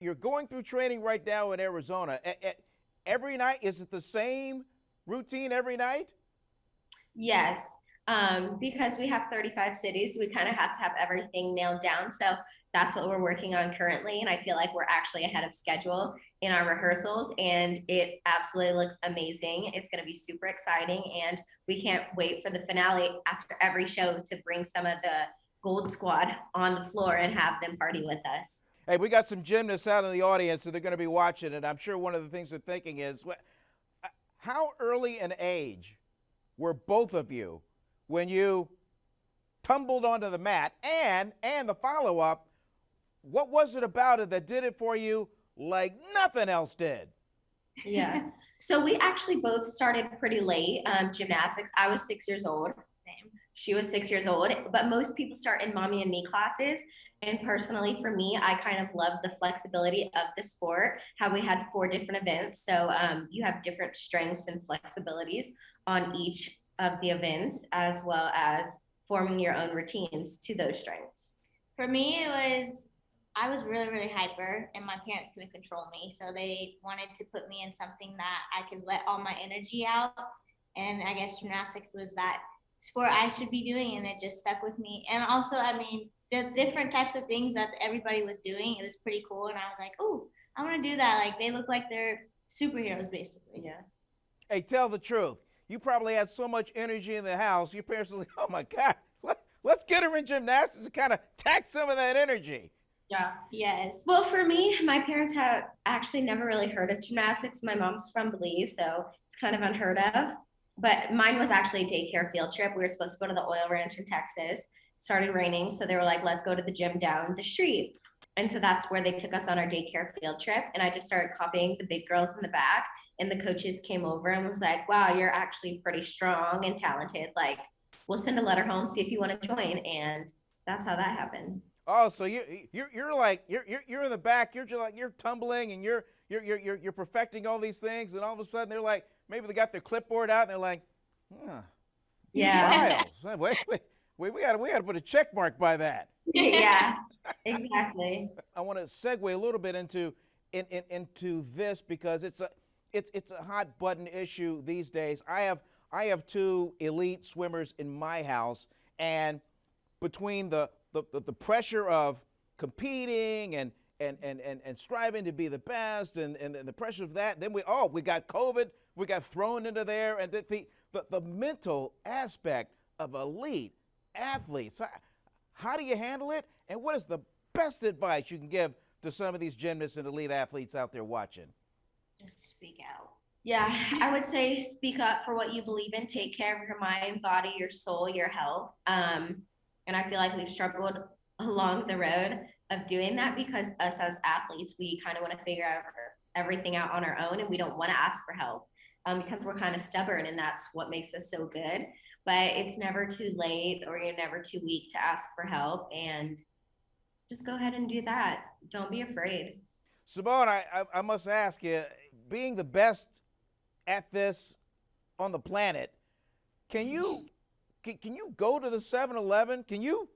you're going through training right now in Arizona. Every night, is it the same routine every night? Yes, because we have 35 cities, we kind of have to have everything nailed down. So that's what we're working on currently. And I feel like we're actually ahead of schedule in our rehearsals, and it absolutely looks amazing. It's going to be super exciting. And we can't wait for the finale after every show to bring some of the Gold Squad on the floor and have them party with us. Hey, we got some gymnasts out in the audience, so they're going to be watching it. I'm sure one of the things they're thinking is, how early an age were both of you when you tumbled onto the mat? And the follow-up, what was it about it that did it for you like nothing else did? Yeah. So we actually both started pretty late, gymnastics. I was 6 years old. Same. She was 6 years old, but most people start in mommy and me classes. And personally, for me, I kind of love the flexibility of the sport, how we had 4 different events. So you have different strengths and flexibilities on each of the events, as well as forming your own routines to those strengths. For me, I was really, really hyper, and my parents couldn't control me. So they wanted to put me in something that I could let all my energy out. And I guess gymnastics was that sport I should be doing, and it just stuck with me. And also, I mean, the different types of things that everybody was doing, it was pretty cool. And I was like, oh, I want to do that. Like, they look like they're superheroes, basically. Yeah. Hey, tell the truth. You probably had so much energy in the house, your parents were like, oh my God, let's get her in gymnastics to kind of tax some of that energy. Yeah. Yes. Well, for me, my parents have actually never really heard of gymnastics. My mom's from Belize, so it's kind of unheard of. But mine was actually a daycare field trip. We were supposed to go to the oil ranch in Texas. It started raining, so they were like, let's go to the gym down the street. And so that's where they took us on our daycare field trip. And I just started copying the big girls in the back. And the coaches came over and was like, wow, you're actually pretty strong and talented. Like, we'll send a letter home, see if you want to join. And that's how that happened. Oh, so you're like you're in the back. You're just like you're tumbling and you're perfecting all these things, and all of a sudden they're like, maybe they got their clipboard out and they're like, huh, Yeah. Miles, we got to put a check mark by that. Yeah, exactly. I want to segue a little bit into this because it's a hot button issue these days. I have 2 elite swimmers in my house, and between the pressure of competing and striving to be the best and the pressure of that, then we got COVID, we got thrown into there, and the mental aspect of elite athletes. How do you handle it, and what is the best advice you can give to some of these gymnasts and elite athletes out there watching? Just speak out. Yeah, I would say speak up for what you believe in. Take care of your mind, body, your soul, your health. And I feel like we've struggled along the road of doing that because us as athletes, we kind of want to figure out everything out on our own, and we don't want to ask for help because we're kind of stubborn, and that's what makes us so good. But it's never too late, or you're never too weak to ask for help, and just go ahead and do that. Don't be afraid. Simone, I must ask you, being the best at this on the planet, can you go to the 7-Eleven? Can you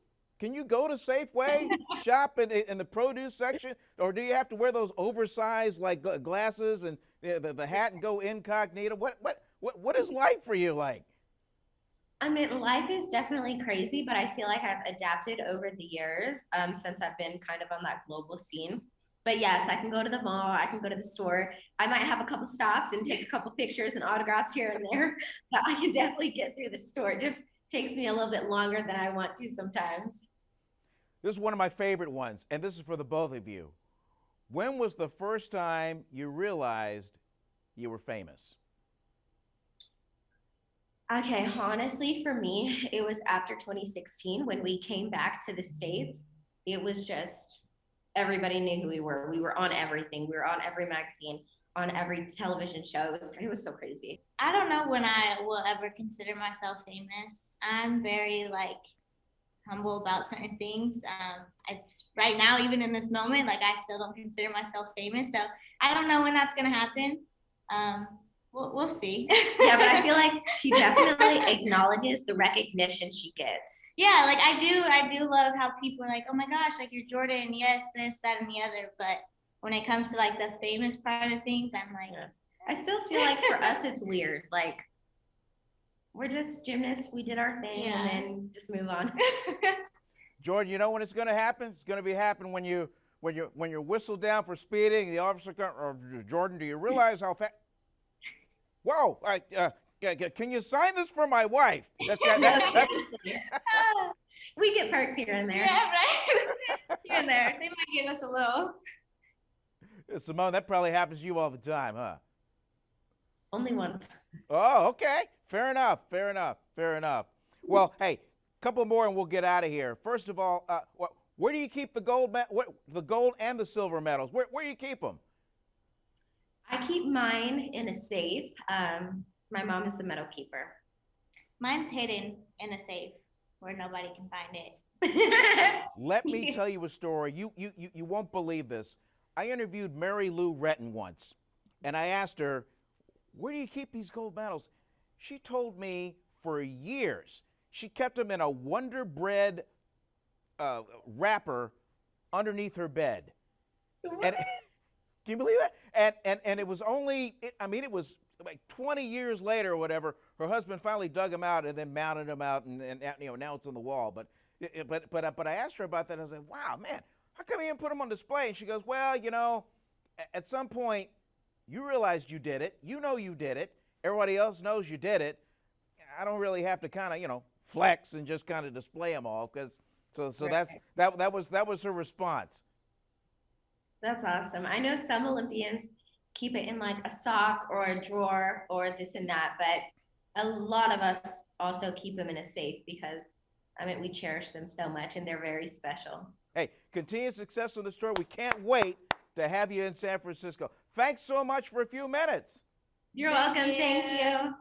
go to Safeway, shop in the produce section, or do you have to wear those oversized like glasses and the hat and go incognito? What is life for you like? I mean, life is definitely crazy, but I feel like I've adapted over the years since I've been kind of on that global scene. But yes, I can go to the mall, I can go to the store. I might have a couple stops and take a couple pictures and autographs here and there, but I can definitely get through the store. It just takes me a little bit longer than I want to sometimes. This is one of my favorite ones, and this is for the both of you. When was the first time you realized you were famous? Okay, honestly, for me, it was after 2016 when we came back to the States. It was just everybody knew who we were. We were on everything. We were on every magazine, on every television show. It was so crazy. I don't know when I will ever consider myself famous. I'm very like humble about certain things. Right now, even in this moment, like I still don't consider myself famous. So I don't know when that's gonna happen. We'll see. Yeah, but I feel like she definitely acknowledges the recognition she gets. Yeah, like I do love how people are like, oh my gosh, like you're Jordan, yes, this, that, and the other. But when it comes to like the famous part of things, I'm like, Yeah. I still feel like for us it's weird. Like we're just gymnasts. We did our thing Yeah. and then just move on. Jordan, you know when it's going to happen? It's going to be happen when you're whistled down for speeding. The officer comes, Jordan, do you realize how fast? Whoa! Can you sign this for my wife? That's We get perks here and there. yeah, right. Here and there, they might give us a little. Simone, that probably happens to you all the time, huh? Only once. Oh, okay. Fair enough. Fair enough. Fair enough. Well, hey, couple more and we'll get out of here. First of all, where do you keep the gold and the silver medals? Where do you keep them? I keep mine in a safe. My mom is the medal keeper. Mine's hidden in a safe where nobody can find it. Let me tell you a story. You won't believe this. I interviewed Mary Lou Retton once, and I asked her, where do you keep these gold medals? She told me for years she kept them in a Wonder Bread wrapper underneath her bed. And can you believe that? And it was only, it was like 20 years later or whatever, her husband finally dug them out and then mounted them out, and now it's on the wall. But I asked her about that, and I was like, wow, man, how come you didn't put them on display? And she goes, well, at some point, you realized you did it. You know you did it. Everybody else knows you did it. I don't really have to kind of, flex and just kind of display them all, because so Right. that was her response. That's awesome. I know some Olympians keep it in like a sock or a drawer or this and that, but a lot of us also keep them in a safe because we cherish them so much and they're very special. Hey, continued success on the store. We can't wait to have you in San Francisco. Thanks so much for a few minutes. You're Thank welcome. you. Thank you.